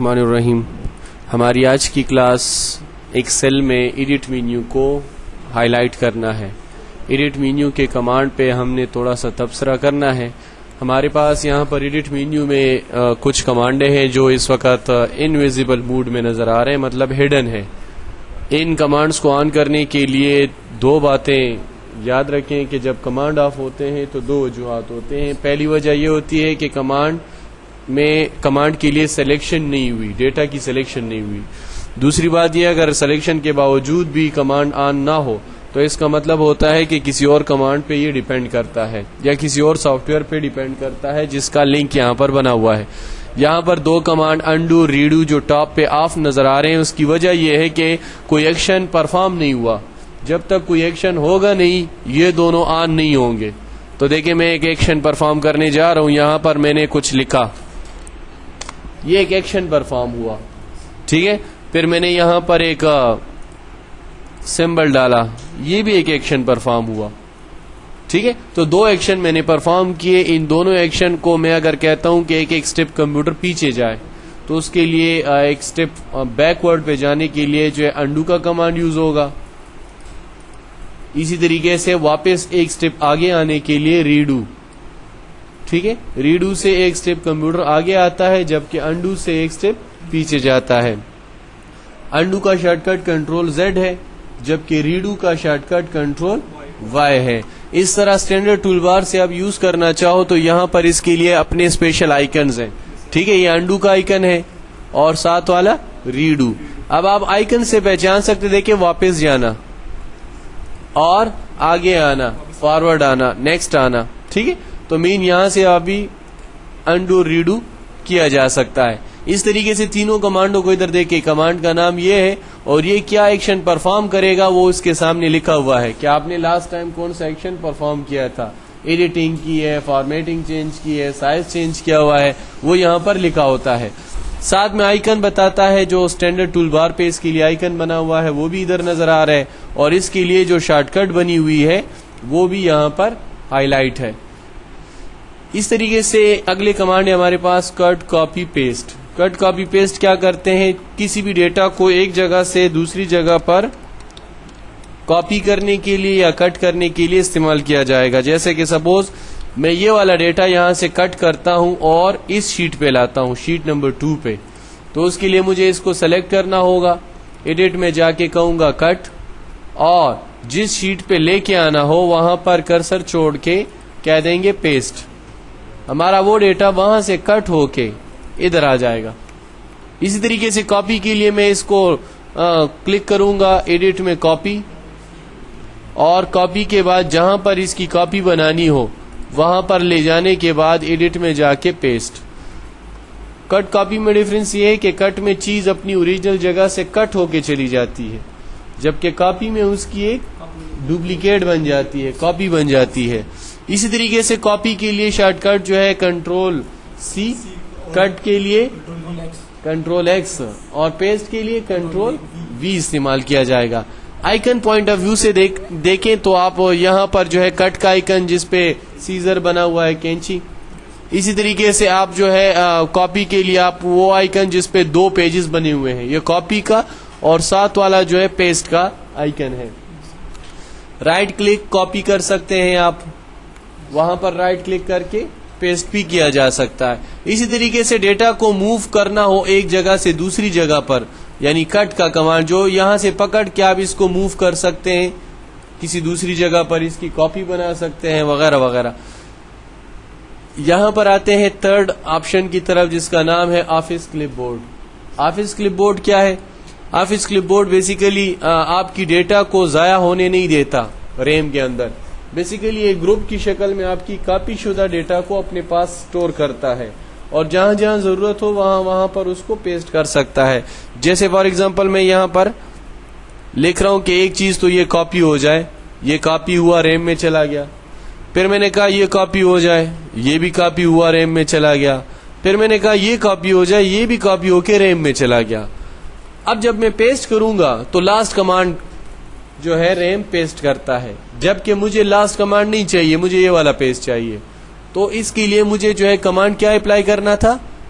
الرحمن الرحیم. ہماری آج کی کلاس ایک سیل میں ایڈٹ مینیو کو ہائی لائٹ کرنا ہے. ایڈٹ مینیو کے کمانڈ پہ ہم نے تھوڑا سا تبصرہ کرنا ہے. ہمارے پاس یہاں پر ایڈٹ مینیو میں کچھ کمانڈیں ہیں جو اس وقت انویزیبل موڈ میں نظر آ رہے ہیں، مطلب ہڈن ہے. ان کمانڈز کو آن کرنے کے لیے دو باتیں یاد رکھیں کہ جب کمانڈ آف ہوتے ہیں تو دو وجوہات ہوتے ہیں. پہلی وجہ یہ ہوتی ہے کہ کمانڈ کے لیے سلیکشن نہیں ہوئی، ڈیٹا کی سلیکشن نہیں ہوئی. دوسری بات یہ اگر سلیکشن کے باوجود بھی کمانڈ آن نہ ہو تو اس کا مطلب ہوتا ہے کہ کسی اور کمانڈ پہ یہ ڈیپینڈ کرتا ہے یا کسی اور سافٹ ویئر پہ ڈیپینڈ کرتا ہے جس کا لنک یہاں پر بنا ہوا ہے. یہاں پر دو کمانڈ انڈو ریڈو جو ٹاپ پہ آف نظر آ رہے ہیں، اس کی وجہ یہ ہے کہ کوئی ایکشن پرفارم نہیں ہوا. جب تک کوئی ایکشن ہوگا نہیں یہ دونوں آن نہیں ہوں گے. تو دیکھیں میں ایک ایکشن پرفارم کرنے جا رہا ہوں. یہاں پر میں نے کچھ لکھا، یہ ایک ایکشن پرفارم ہوا، ٹھیک ہے. پھر میں نے یہاں پر ایک سمبل ڈالا، یہ بھی ایک ایکشن پرفارم ہوا، ٹھیک ہے. تو دو ایکشن میں نے پرفارم کیے. ان دونوں ایکشن کو میں اگر کہتا ہوں کہ ایک ایک سٹیپ کمپیوٹر پیچھے جائے تو اس کے لیے ایک سٹیپ بیکورڈ پہ جانے کے لیے جو ہے انڈو کا کمانڈ یوز ہوگا. اسی طریقے سے واپس ایک سٹیپ آگے آنے کے لیے ریڈو، ٹھیک ہے. ریڈو سے ایک سٹیپ کمپیوٹر آگے آتا ہے جبکہ انڈو سے ایک سٹیپ پیچھے جاتا ہے. انڈو کا شارٹ کٹ کنٹرول زیڈ ہے جبکہ ریڈو کا شارٹ کٹ کنٹرول وائی ہے. اس طرح اسٹینڈرڈ ٹول بار سے آپ یوز کرنا چاہو تو یہاں پر اس کے لیے اپنے اسپیشل آئیکنز ہیں، ٹھیک ہے. یہ انڈو کا آئیکن ہے اور ساتھ والا ریڈو. اب آپ آئیکن سے پہچان سکتے دیکھیں واپس جانا اور آگے آنا، فارورڈ آنا، نیکسٹ آنا، ٹھیک ہے. تو مین یہاں سے ابھی انڈو ریڈو کیا جا سکتا ہے. اس طریقے سے تینوں کمانڈوں کو ادھر دیکھیں. کمانڈ کا نام یہ ہے اور یہ کیا ایکشن پرفارم کرے گا وہ اس کے سامنے لکھا ہوا ہے کہ آپ نے لاسٹ ٹائم کون سا ایکشن پرفارم کیا تھا. ایڈیٹنگ کی ہے، فارمیٹنگ چینج کی ہے، سائز چینج کیا ہوا ہے، وہ یہاں پر لکھا ہوتا ہے. ساتھ میں آئیکن بتاتا ہے جو اسٹینڈرڈ ٹول بار پہ اس کے لیے آئیکن بنا ہوا ہے وہ بھی ادھر نظر آ رہا ہے اور اس کے لیے جو شارٹ کٹ بنی ہوئی ہے وہ بھی یہاں پر ہائی لائٹ ہے. اس طریقے سے اگلے کمانڈ ہے ہمارے پاس cut copy paste. Cut copy paste کیا کرتے ہیں؟ کسی بھی ڈیٹا کو ایک جگہ سے دوسری جگہ پر کاپی کرنے کے لیے یا کٹ کرنے کے لیے استعمال کیا جائے گا. جیسے کہ سپوز میں یہ والا ڈیٹا یہاں سے کٹ کرتا ہوں اور اس شیٹ پہ لاتا ہوں، شیٹ نمبر 2 پہ. تو اس کے لیے مجھے اس کو سلیکٹ کرنا ہوگا. ایڈٹ میں جا کے کہوں گا کٹ اور جس شیٹ پہ لے کے آنا ہو وہاں پر کرسر چھوڑ کے کہہ دیں گے پیسٹ. ہمارا وہ ڈیٹا وہاں سے کٹ ہو کے ادھر آ جائے گا. اسی طریقے سے کاپی کے لیے میں اس کو کلک کروں گا ایڈٹ میں کاپی، اور کاپی کے بعد جہاں پر اس کی کاپی بنانی ہو وہاں پر لے جانے کے بعد ایڈٹ میں جا کے پیسٹ. کٹ کاپی میں ڈفرینس یہ ہے کہ کٹ میں چیز اپنی اوریجنل جگہ سے کٹ ہو کے چلی جاتی ہے جبکہ کاپی میں اس کی ایک ڈپلیکیٹ بن جاتی ہے، کاپی بن جاتی ہے. اسی طریقے سے کاپی کے لیے شارٹ کٹ جو ہے کنٹرول سی، کٹ کے لیے کنٹرول ایکس اور پیسٹ کے لیے کنٹرول وی استعمال کیا جائے گا. آئیکن پوائنٹ آف ویو سے دیکھیں تو آپ یہاں پر جو ہے کٹ کا آئیکن جس پہ سیزر بنا ہوا ہے، کینچی. اسی طریقے سے آپ جو ہے کاپی کے لیے آپ وہ آئیکن جس پہ 2 پیجز بنے ہوئے ہیں، یہ کاپی کا اور ساتھ والا جو ہے پیسٹ کا آئیکن ہے. رائٹ کلک کاپی کر سکتے ہیں آپ، وہاں پر رائٹ کلک کر کے پیسٹ بھی کیا جا سکتا ہے. اسی طریقے سے ڈیٹا کو موو کرنا ہو ایک جگہ سے دوسری جگہ پر، یعنی کٹ کا کمانڈ جو یہاں سے پکڑ کے آپ اس کو موو کر سکتے ہیں کسی دوسری جگہ پر، اس کی کاپی بنا سکتے ہیں وغیرہ وغیرہ. یہاں پر آتے ہیں تھرڈ آپشن کی طرف جس کا نام ہے office clip board. Office clip board کیا ہے؟ آفس کلپ بورڈ بیسیکلی آپ کی ڈیٹا کو ضائع ہونے نہیں دیتا ریم کے اندر. بیسیکلی ایک گروپ کی شکل میں آپ کی کاپی شدہ ڈیٹا کو اپنے پاس سٹور کرتا ہے اور جہاں جہاں ضرورت ہو وہاں پر اس کو پیسٹ کر سکتا ہے. جیسے فار ایگزامپل میں یہاں پر لکھ رہا ہوں کہ ایک چیز تو یہ کاپی ہو جائے، یہ کاپی ہوا ریم میں چلا گیا. پھر میں نے کہا یہ کاپی ہو جائے، یہ بھی کاپی ہوا ریم میں چلا گیا. پھر میں نے کہا یہ کاپی ہو جائے، یہ بھی کاپی ہو کے ریم میں چلا گیا. اب جب میں پیسٹ کروں گا تو لاسٹ کمانڈ جو ہے ریم پیسٹ کرتا ہے، جبکہ مجھے لاسٹ کمانڈ نہیں چاہیے، مجھے یہ والا پیسٹ چاہیے. تو اس کے لیے مجھے جو ہے کمانڈ کیا اپلائی کرنا تھا؟